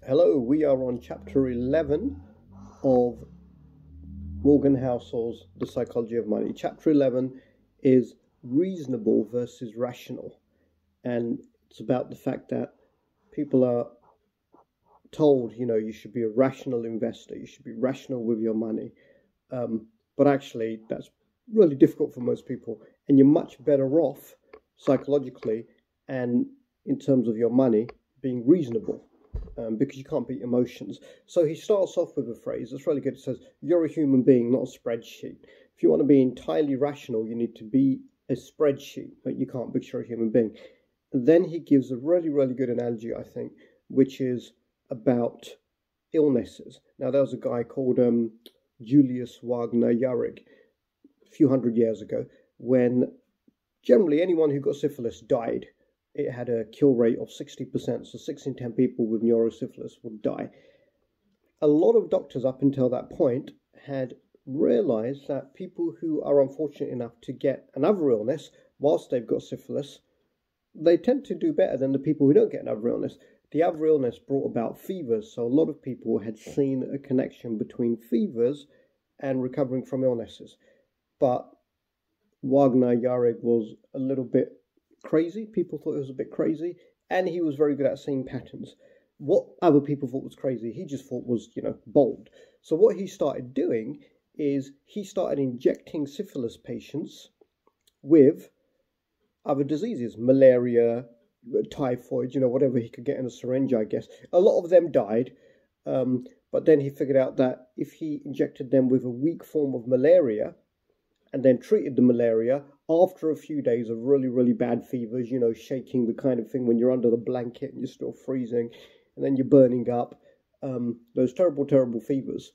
Hello, we are on chapter 11 of Morgan Housel's The Psychology of Money. Chapter 11 is reasonable versus rational, and it's about the fact that people are told, you should be a rational investor, you should be rational with your money, but actually that's really difficult for most people, and you're much better off psychologically and in terms of your money being reasonable. Because you can't beat emotions. So he starts off with a phrase that's really good. It says, you're a human being, not a spreadsheet. If you want to be entirely rational, you need to be a spreadsheet, but you can't because you're a human being. And then he gives a really, really good analogy, I think, which is about illnesses. Now, there was a guy called Julius Wagner Jauregg a few hundred years ago, when generally anyone who got syphilis died. It had a cure rate of 60%, so 6 in 10 people with neurosyphilis would die. A lot of doctors up until that point had realized that people who are unfortunate enough to get another illness whilst they've got syphilis, they tend to do better than the people who don't get another illness. The other illness brought about fevers, so a lot of people had seen a connection between fevers and recovering from illnesses. But Wagner Jauregg was a little bit crazy. People thought it was a bit crazy, and he was very good at seeing patterns. What other people thought was crazy, he just thought was, bold. So what he started doing is he started injecting syphilis patients with other diseases, malaria, typhoid, whatever he could get in a syringe, I guess. A lot of them died, but then he figured out that if he injected them with a weak form of malaria and then treated the malaria, after a few days of really, really bad fevers, shaking, the kind of thing when you're under the blanket and you're still freezing, and then you're burning up, those terrible, terrible fevers,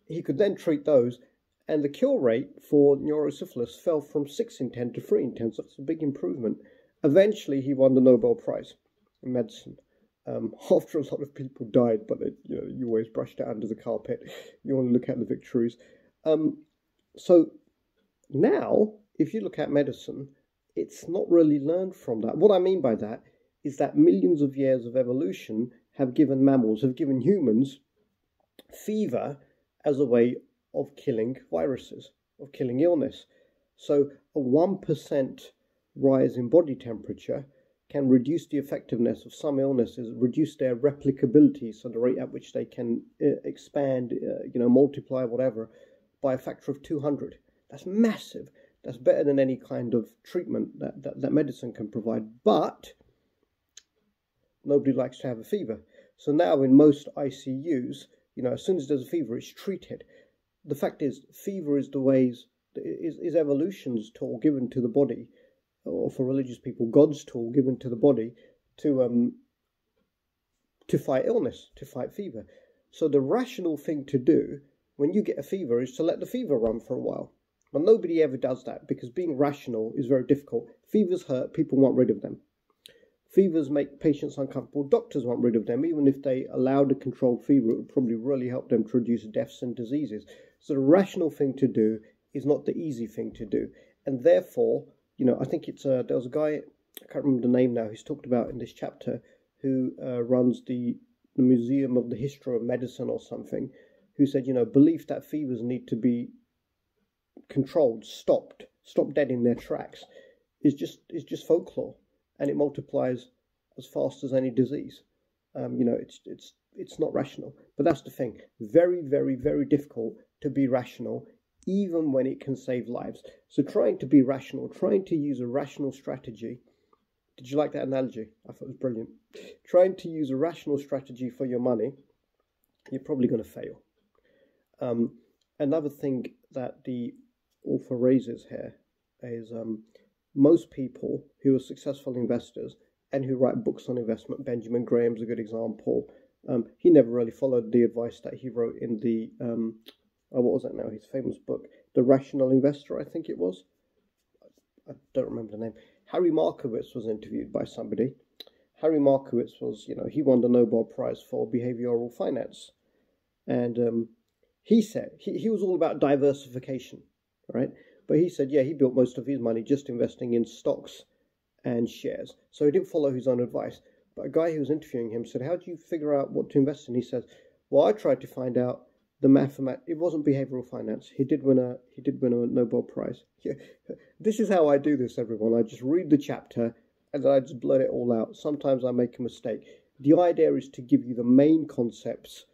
he could then treat those, and the cure rate for neurosyphilis fell from 6 in 10 to 3 in 10, so that's a big improvement. Eventually, he won the Nobel Prize in medicine. After a lot of people died, but you always brushed it under the carpet. You want to look at the victories. So now, if you look at medicine, it's not really learned from that. What I mean by that is that millions of years of evolution have given mammals, have given humans fever as a way of killing viruses, of killing illness. So a 1% rise in body temperature can reduce the effectiveness of some illnesses, reduce their replicability, so the rate at which they can expand, multiply, whatever, by a factor of 200. That's massive. That's better than any kind of treatment that medicine can provide. But nobody likes to have a fever. So now in most ICUs, as soon as there's a fever, it's treated. The fact is, fever is is evolution's tool given to the body, or for religious people, God's tool given to the body to fight illness, to fight fever. So the rational thing to do when you get a fever is to let the fever run for a while. But nobody ever does that because being rational is very difficult. Fevers hurt, people want rid of them. Fevers make patients uncomfortable, doctors want rid of them. Even if they allowed a controlled fever, it would probably really help them to reduce deaths and diseases. So the rational thing to do is not the easy thing to do. And therefore, I think there was a guy, I can't remember the name now, who's talked about in this chapter, who runs the Museum of the History of Medicine or something, who said, belief that fevers need to be controlled, stopped dead in their tracks is just folklore, and it multiplies as fast as any disease. It's not rational. But that's the thing. Very, very, very difficult to be rational, even when it can save lives. So trying to be rational, trying to use a rational strategy. Did you like that analogy? I thought it was brilliant. Trying to use a rational strategy for your money, you're probably going to fail. Another thing that the author raises here is most people who are successful investors and who write books on investment, Benjamin Graham's a good example, he never really followed the advice that he wrote in the, what was that now, his famous book, The Rational Investor, I think it was. I don't remember the name. Harry Markowitz was interviewed by somebody. Harry Markowitz was, he won the Nobel Prize for behavioral finance. And he said, he was all about diversification, right? But he said, he built most of his money just investing in stocks and shares. So he didn't follow his own advice. But a guy who was interviewing him said, how do you figure out what to invest in? He says, well, I tried to find out the mathematics. It wasn't behavioral finance. He did win a Nobel Prize. Yeah. This is how I do this, everyone. I just read the chapter and then I just blurt it all out. Sometimes I make a mistake. The idea is to give you the main concepts,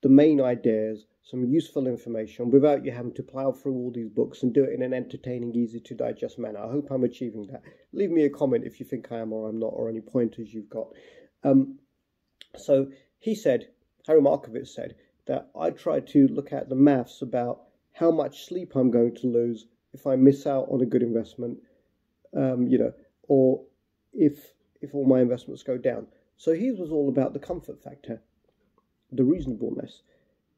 the main ideas, some useful information without you having to plow through all these books and do it in an entertaining, easy to digest manner. I hope I'm achieving that. Leave me a comment if you think I am or I'm not, or any pointers you've got. So he said, Harry Markowitz said, that I try to look at the maths about how much sleep I'm going to lose if I miss out on a good investment, or if all my investments go down. So he was all about the comfort factor, the reasonableness.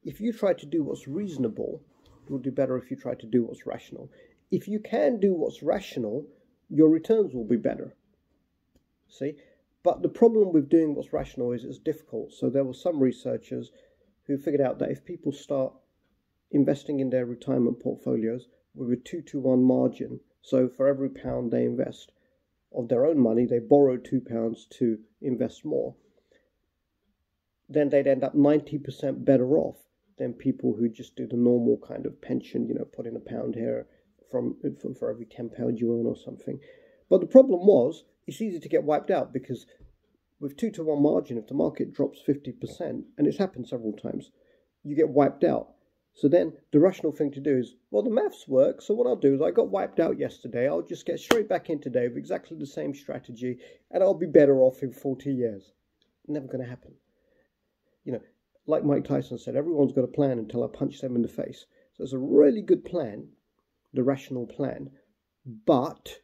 If you try to do what's reasonable, it will do better if you try to do what's rational. If you can do what's rational, your returns will be better. See? But the problem with doing what's rational is it's difficult. So there were some researchers who figured out that if people start investing in their retirement portfolios with a 2-to-1 margin, so for every pound they invest of their own money, they borrow £2 to invest more, then they'd end up 90% better off than people who just do the normal kind of pension, put in £1 here for every £10 you earn or something. But the problem was, it's easy to get wiped out because with 2-to-1 margin, if the market drops 50%, and it's happened several times, you get wiped out. So then the rational thing to do is, well, the maths work, so what I'll do is I got wiped out yesterday, I'll just get straight back in today with exactly the same strategy, and I'll be better off in 40 years. Never going to happen. Like Mike Tyson said, everyone's got a plan until I punch them in the face. So it's a really good plan, the rational plan, but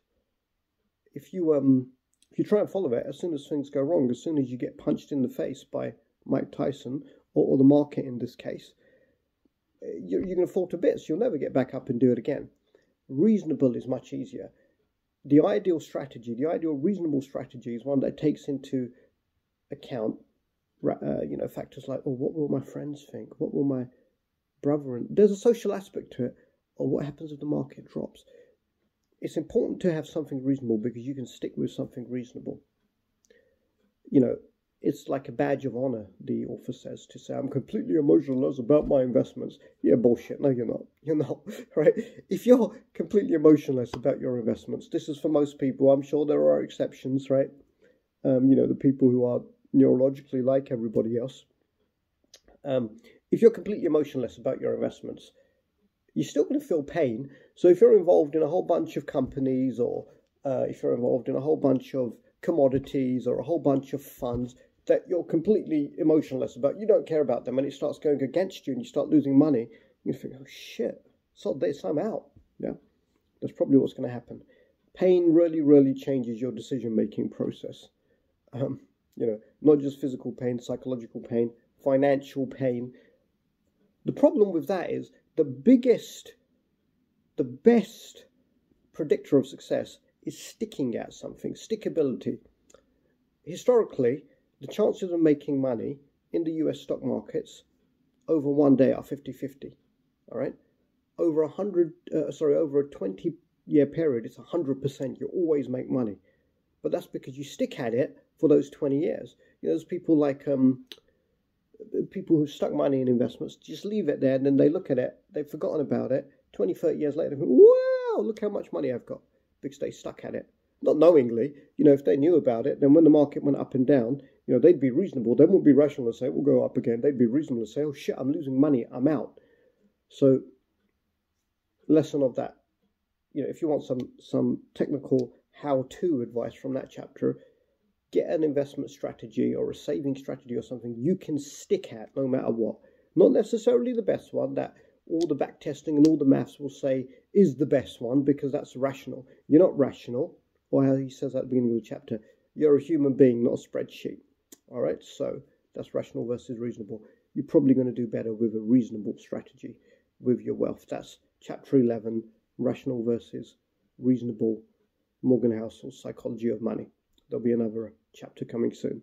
if you try and follow it, as soon as things go wrong, as soon as you get punched in the face by Mike Tyson, or the market in this case, you're going to fall to bits. You'll never get back up and do it again. Reasonable is much easier. The ideal strategy, the ideal reasonable strategy is one that takes into account factors like, what will my friends think? What will my brother... And there's a social aspect to it, or what happens if the market drops. It's important to have something reasonable because you can stick with something reasonable. It's like a badge of honor, the author says, to say, I'm completely emotionless about my investments. Yeah, bullshit. No, you're not. You're not, right? If you're completely emotionless about your investments, this is for most people. I'm sure there are exceptions, right? The people who are neurologically like everybody else. If you're completely emotionless about your investments, you're still going to feel pain. So if you're involved in a whole bunch of companies, or if you're involved in a whole bunch of commodities or a whole bunch of funds that you're completely emotionless about, you don't care about them, and it starts going against you and you start losing money, you think, oh shit, so this, I'm out. Yeah, that's probably what's going to happen. Pain really, really changes your decision-making process. Not just physical pain, psychological pain, financial pain. The problem with that is the best predictor of success is sticking at something, stickability. Historically, the chances of making money in the US stock markets over one day are 50-50. All right, over a 20-year period, it's 100%. You always make money, but that's because you stick at it for those 20 years. There's people like people who stuck money in investments, just leave it there, and then they look at it, they've forgotten about it. 20-30 years later, they think, wow, look how much money I've got, because they stuck at it. Not knowingly, if they knew about it, then when the market went up and down, they'd be reasonable. They wouldn't be rational and say, it will go up again. They'd be reasonable and say, oh shit, I'm losing money, I'm out. So, lesson of that, if you want some technical how-to advice from that chapter, get an investment strategy or a saving strategy or something you can stick at no matter what. Not necessarily the best one that all the back testing and all the maths will say is the best one, because that's rational. You're not rational, or how he says at the beginning of the chapter, you're a human being, not a spreadsheet. All right, so that's rational versus reasonable. You're probably going to do better with a reasonable strategy with your wealth. That's chapter 11, rational versus reasonable, Morgan Housel's Psychology of Money. There'll be another chapter coming soon.